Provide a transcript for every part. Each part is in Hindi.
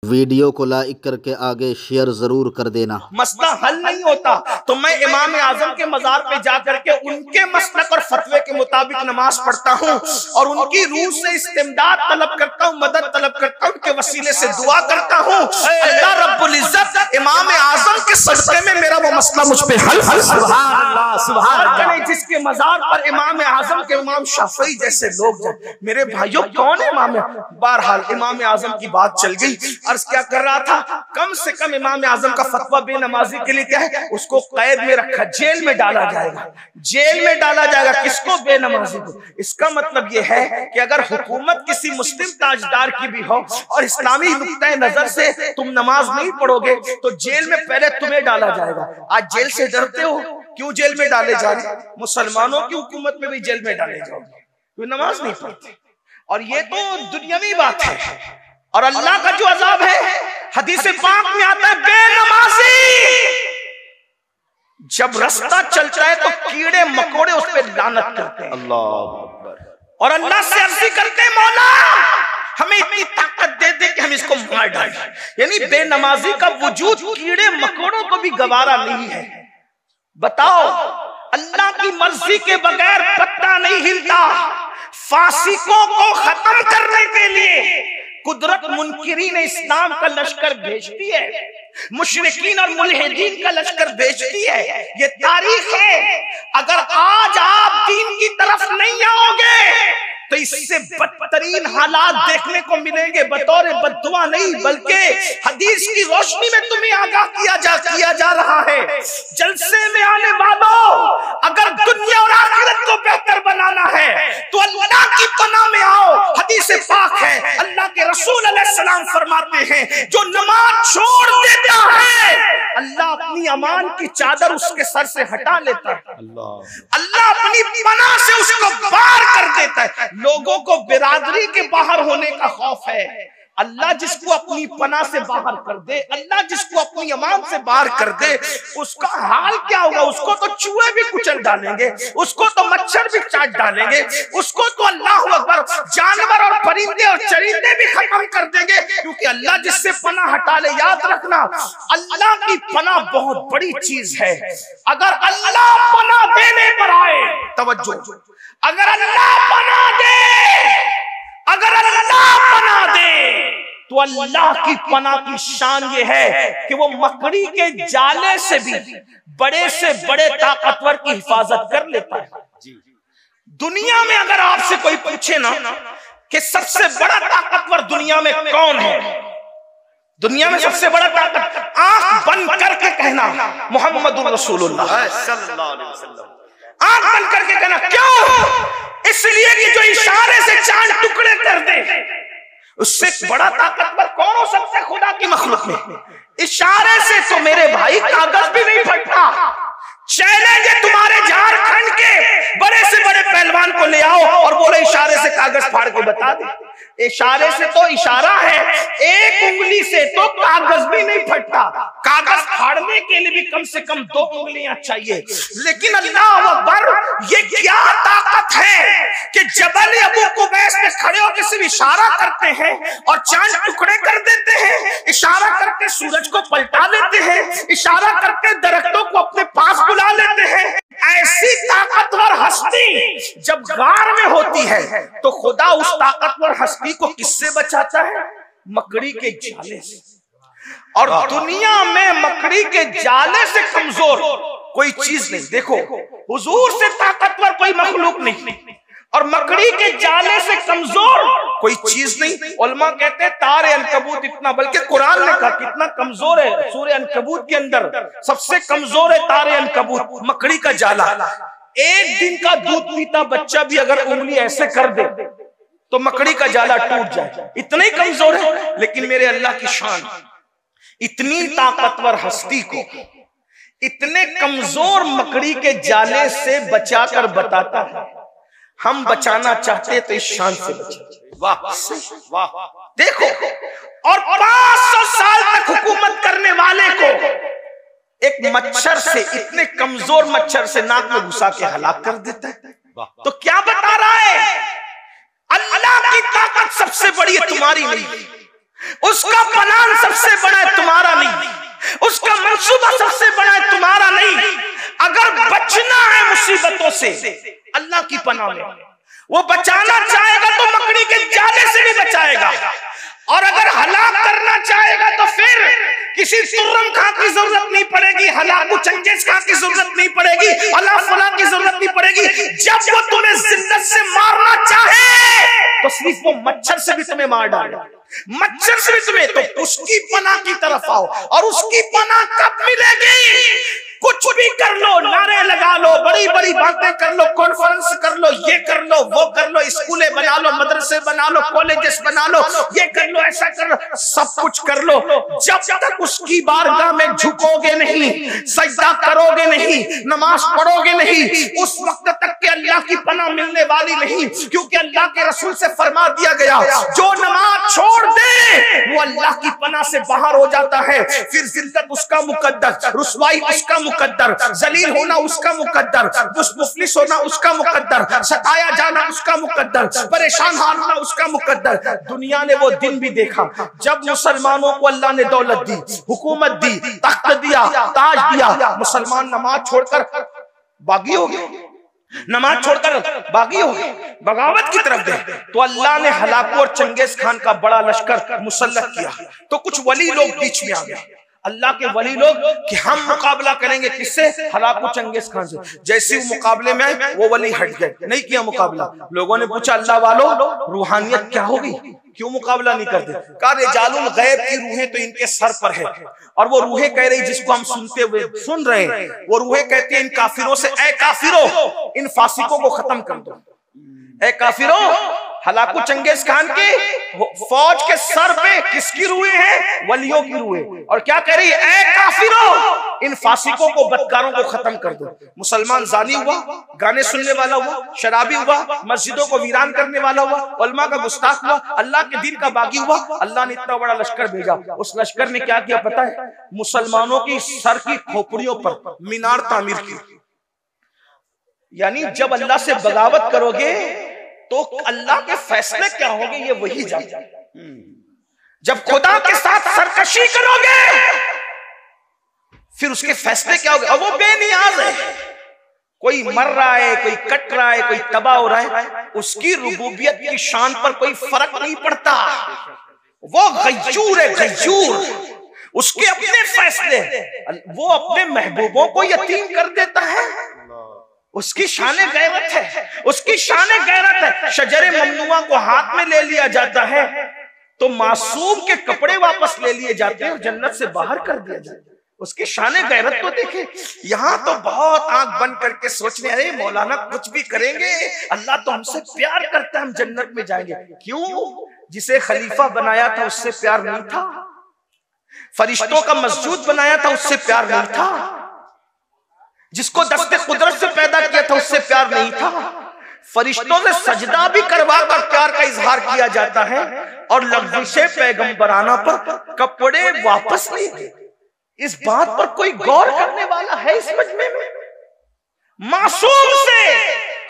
वीडियो को लाइक करके आगे शेयर जरूर कर देना। मसला हल नहीं होता तो मैं इमाम आजम के मजार पे जा करके उनके मसलक और फतवे के मुताबिक नमाज पढ़ता हूँ और उनकी रूह से इस्तिमदाद तलब करता हूँ, मदद तलब करता हूँ, उनके वसीले से दुआ करता हूँ। अल्लाह रब्बुल इज्जत इमाम आजम के सदक़े में मेरा वो मसला मुझ पे हल। सुभान अल्लाह, सुभान अल्लाह। जिसके मजार पर इमाम आजम के इमाम शाफी जैसे लोग जाए, मेरे भाइयों कौन है इमाम? बहरहाल इमाम आजम की बात चल गई। अर्ज क्या कर रहा था, कम से कम इमाम आजम का फतवा बेनमाजी के लिए क्या है, उसको कैद में रखा, जेल में डाला जाएगा, जेल में डाला जाएगा। किसको? बेनमाजी को। इसका मतलब यह है कि अगर हुकूमत किसी मुस्लिम ताजदार की भी हो और इस्लामी नुक्ता नजर से तुम नमाज नहीं पढ़ोगे तो जेल में पहले तुम्हें डाला जाएगा। आज जेल से डरते हो, क्यों जेल में डाले जा रहे? मुसलमानों की हुकूमत में भी जेल में डाले जाओगे, तो नमाज नहीं पढ़ते। और ये तो दुनियावी बात है। और अल्लाह का जो अजाब है, हदीस पाक में आता है, बेनमाजी जब रास्ता चलता है तो कीड़े मकोड़े उस पर लानत करते हैं। अल्लाह अकबर। और अल्लाह से अर्जी करते हैं, मौला हमें इतनी ताकत दे दे कि हम इसको मार डालें। यानी बेनमाजी का वजूद कीड़े मकोड़ों को भी गवारा नहीं है। बताओ, अल्लाह की मर्जी के बगैर पत्ता नहीं हिलता। फासिकों को खत्म करने के लिए कुदरत मुनकिरीन इस्लाम का लश्कर भेजती है, मुशरिकीन और मुल्हिदीन का लश्कर भेजती है। ये तारीख है। अगर आज आप दीन की तरफ नहीं आओगे तो इससे बदतरीन हालात देखने को मिलेंगे। बतौर बद्दुआ नहीं बल्कि हदीस की रोशनी में तुम्हें आगाह किया जा रहा है। जलसे में आने वालों, अगर दुनिया और आखिरत को बेहतर बनाना है तो अल्लाह की पनाह में आओ। हदीस पाक है, अल्लाह के रसूल अलैहिस्सलाम फरमाते हैं, जो नमाज छोड़ देता है अल्लाह अपनी अमान की चादर उसके सर से हटा लेता है। अल्लाह अपनी पनाह से उसको बाहर कर देता है। लोगों को बिरादरी के बाहर होने का खौफ है। अल्लाह जिसको अपनी पनाह से बाहर कर दे, अल्लाह जिसको अपनी अमान से बाहर कर दे, उसका हाल क्या होगा? उसको तो चूहे भी कुचल डालेंगे, उसको तो मच्छर भी चाट डालेंगे, उसको तो अल्लाह अकबर जानवर और परिंदे और चरिंदे भी खत्म कर देंगे। क्योंकि अल्लाह जिससे पनाह हटा ले, याद रखना अल्लाह की पनाह बहुत बड़ी चीज है। अगर अल्लाह पनाह देने पर आए, तवज्जो, अगर अल्लाह पनाह दे, अगर अल्लाह पनाह दे तो अल्लाह की पनाह की शान ये है कि वो मकड़ी के जाले से भी बड़े से बड़े ताकतवर की हिफाजत कर लेता है। दुनिया में अगर आपसे कोई पूछे ना कि सबसे बड़ा ताकतवर दुनिया में कौन है, दुनिया में सबसे बड़ा ताकत, आंख बंद करके कहना मोहम्मदुर रसूलुल्लाह सल्लल्लाहु अलैहि वसल्लम। आंख बंद करके कहना। क्यों? इसलिए कि जो इशारे से चांद टुकड़े कर दे, उससे बड़ा ताकतवर कौन हो सकता है खुदा की मखलूक में? इशारे से तो मेरे भाई कागज भी नहीं फटता। चैलेंज है तुम्हारे झारखंड के बड़े से बड़े पहलवान को ले आओ और बोले इशारे से कागज फाड़ के बता दे। इशारे से तो इशारा है, एक उंगली से तो कागज भी नहीं फटता। कागज फाड़ने के लिए भी कम से कम 2 उंगलियां चाहिए। लेकिन अल्लाह अकबर, ये क्या ताकत है कि जबल अबू कुबैस में खड़े होकर सिर्फ इशारा करते हैं और चांद टुकड़े कर देते हैं, इशारा करके सूरज को पलटा लेते हैं, इशारा करके दरख्तों को अपने पास बुला लेते हैं। ऐसी ताकतवर हस्ती जब गार में होती है तो खुदा उस ताकतवर हस्ती को किससे बचाता है? मकड़ी के जाले से। और दुनिया में मकड़ी के जाले से कमजोर कोई चीज नहीं। देखो, हुजूर से ताकतवर कोई मखलूक नहीं और मकड़ी के जाले से कमजोर कोई चीज नहीं। उलमा कहते हैं तारे अनकबूत इतना, बल्कि कुरान ने कहा कितना कमजोर है। सूरह अनकबूत के अंदर सबसे कमजोर है तारे अनकबूत, मकड़ी का जाला। एक दिन का दूध पीता बच्चा भी अगर उंगली ऐसे कर दे तो मकड़ी का जाला टूट जाए, इतना ही कमजोर है। लेकिन मेरे अल्लाह की शान, इतनी ताकतवर हस्ती को इतने कमजोर मकड़ी के जाले से बचाकर बताता है। हम बचाना चाहते तो इस शान से बचाते। वाह वाह। देखो, और 500 साल तक हुकूमत करने वाले को एक मच्छर से, इतने कमजोर मच्छर से नाक में घुसा के हलाक कर देता है। तो क्या बता रहा है? अल्लाह की ताकत सबसे बड़ी है, तुम्हारी नहीं। उसका प्लान सबसे बड़ा है, तुम्हारा नहीं। उसका मंसूबा सबसे बड़ा है, तुम्हारा नहीं। अगर बचना है मुसीबतों से, अल्लाह की पनाह में। वो बचाना चाहेगा तो मकड़ी के जाले से भी बचाएगा, और अगर हलाक करना चाहेगा तो फिर किसी तुर्रम खां की जरूरत नहीं पड़ेगी, हलाकू चंगेज खां की जरूरत नहीं पड़ेगी, अल्लाह फला की जरूरत नहीं पड़ेगी। जब वो तुम्हें जिद्दत से मारना चाहे तो सिर्फ वो मच्छर से भी तुम्हें मार डाले, मच्छर से भी तुम्हें, तो उसकी पनाह की तरफ आओ। और उसकी पनाह कब मिलेगी? कुछ भी कर लो, नारे लगा लो, बड़ी बड़ी बातें कर लो, कॉन्फ्रेंस कर लो, ये कर लो, वो कर लो, स्कूलें बना लो, मदरसे बना लो, कॉलेजेस बना लो, ये कर लो, ऐसा कर लो, सब कुछ कर लो। जब तक उसकी बारगाह में झुकोगे नहीं, सजदा करोगे नहीं, नमाज पढ़ोगे नहीं, उस वक्त तक के अल्लाह की पनाह मिलने वाली नहीं। क्योंकि अल्लाह के रसूल से फरमा दिया गया, जो नमाज छोड़ दे वो अल्लाह की पनाह से बाहर हो जाता है। फिर जिल्लत उसका मुकद्दर, रुसवाई उसका मुकद्दर, जलील होना उसका मुकद्दर, मुफलिस होना उसका मुकद्दर, सताया जाना उसका मुकद्दर, परेशान हारना उसका मुकद्दर। दुनिया ने वो दिन भी देखा जब मुसलमानों को अल्लाह ने दौलत दी, हुकूमत दी, तख्त दिया, ताज दिया, मुसलमान नमाज छोड़कर बागी हो गए, नमाज छोड़कर बागी हो गए, बगावत की तरफ गए। तो अल्लाह ने हलाकू और चंगेज खान का बड़ा लश्कर मुसल्लत किया। तो कुछ वली लोग बीच में आ गए, अल्लाह के वली लोग, कि हम मुकाबला करेंगे किससे? हलाकू चंगेज खान से। जैसे वो मुकाबले में आए, वो वली हट गए, नहीं किया मुकाबला। लोगों ने पूछा, अल्लाह वालों, रूहानियत क्या होगी, क्यों मुकाबला नहीं करते? कहा, रिजालुल गैब की रूहें तो इनके सर पर है, और वो रूहें कह रही जिसको हम सुनते हुए सुन रहे हैं, वो रूहें कहती है इन काफिरों से, ए काफिरों, इन फासिकों को खत्म कर दो। ए काफिरों, हलाकू चंगेज खान की फौज के सर पे किसकी रूहें हैं? वलियों की रूहें। और क्या कह रही है? ए काफिरों, इन फासिकों को, बदकारों को खत्म कर दो। मुसलमान जानी हुआ, गाने सुनने वाला हुआ, शराबी हुआ, मस्जिदों को वीरान करने वाला हुआ, उलमा का गुस्ताख हुआ, अल्लाह के दीन का बागी हुआ। अल्लाह ने इतना बड़ा लश्कर भेजा, उस लश्कर ने क्या किया पता है? मुसलमानों की सर की खोपड़ियों पर मीनार तामीर की। यानी जब अल्लाह से बगावत करोगे तो अल्लाह के फैसले क्या होंगे ये वही जानता। जब खुदा के साथ सरकशी करोगे फिर उसके फैसले क्या होंगे। और वो बेनियाज है, कोई मर रहा है, कोई कट रहा है, कोई तबाह हो रहा है, उसकी रुबूबियत की शान पर कोई फर्क नहीं पड़ता। वो गय्यूर है, गय्यूर। उसके अपने फैसले, वो अपने महबूबों को यतीम कर देता है, उसकी शान गैरत है, उसकी शान गैरत है। शजरे ममनुआ को हाथ में ले लिया जाता है तो मासूम के कपड़े वापस ले लिए जाते हैं और जन्नत से बाहर कर दिया जाता है। उसकी शान गैरत तो देखे। यहाँ तो बहुत आंख बंद करके सोचने, अरे मौलाना कुछ भी करेंगे, अल्लाह तो हमसे प्यार करता है, हम जन्नत में जाएंगे। क्यों? जिसे खलीफा बनाया था उससे प्यार नहीं था, फरिश्तों का मस्जूद बनाया था उससे प्यार नहीं था, जिसको दस्ते कुदरत से पैदा किया था उससे प्यार नहीं था। फरिश्तों से सजदा भी करवा कर प्यार का इजहार किया जाता है, और लफ्ज़े पैगंबराना पर कपड़े वापस लिए। इस बात पर कोई गौर करने वाला है इस मजमे में? मासूम से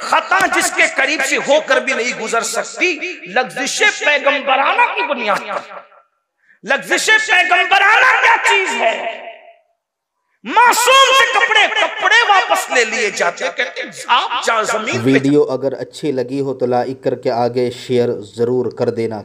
खता जिसके करीब से होकर भी नहीं गुजर सकती, लफ्ज़े पैगंबराना की बुनियाद पर। लफ्ज़े पैगंबराना क्या चीज है? मासूम से कपड़े वापस ले लिए जाते, कहते आप जमीन। वीडियो अगर अच्छी लगी हो तो लाइक करके आगे शेयर जरूर कर देना।